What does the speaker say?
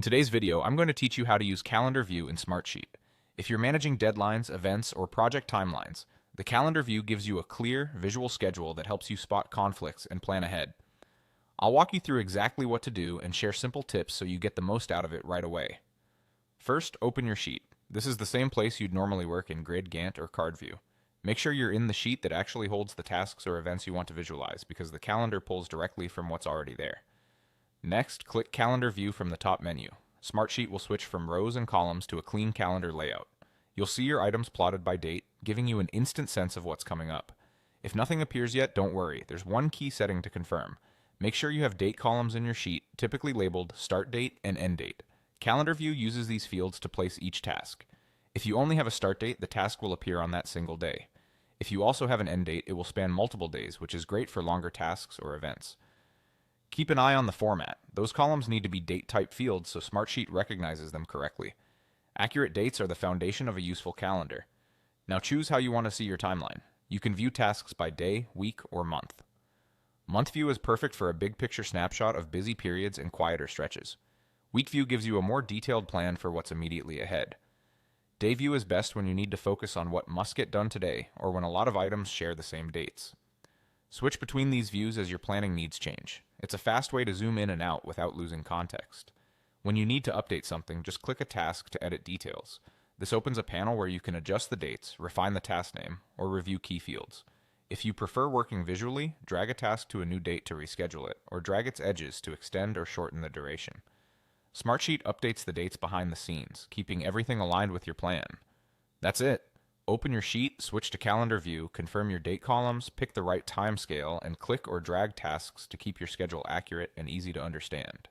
In today's video, I'm going to teach you how to use Calendar View in Smartsheet. If you're managing deadlines, events, or project timelines, the Calendar View gives you a clear, visual schedule that helps you spot conflicts and plan ahead. I'll walk you through exactly what to do and share simple tips so you get the most out of it right away. First, open your sheet. This is the same place you'd normally work in Grid, Gantt, or Card View. Make sure you're in the sheet that actually holds the tasks or events you want to visualize, because the calendar pulls directly from what's already there. Next, click Calendar View from the top menu. Smartsheet will switch from rows and columns to a clean calendar layout. You'll see your items plotted by date, giving you an instant sense of what's coming up. If nothing appears yet, don't worry. There's one key setting to confirm. Make sure you have date columns in your sheet, typically labeled Start Date and End Date. Calendar View uses these fields to place each task. If you only have a start date, the task will appear on that single day. If you also have an end date, it will span multiple days, which is great for longer tasks or events. Keep an eye on the format. Those columns need to be date-type fields so Smartsheet recognizes them correctly. Accurate dates are the foundation of a useful calendar. Now choose how you want to see your timeline. You can view tasks by day, week, or month. Month View is perfect for a big picture snapshot of busy periods and quieter stretches. Week View gives you a more detailed plan for what's immediately ahead. Day View is best when you need to focus on what must get done today, or when a lot of items share the same dates. Switch between these views as your planning needs change. It's a fast way to zoom in and out without losing context. When you need to update something, just click a task to edit details. This opens a panel where you can adjust the dates, refine the task name, or review key fields. If you prefer working visually, drag a task to a new date to reschedule it, or drag its edges to extend or shorten the duration. Smartsheet updates the dates behind the scenes, keeping everything aligned with your plan. That's it. Open your sheet, switch to Calendar View, confirm your date columns, pick the right time scale, and click or drag tasks to keep your schedule accurate and easy to understand.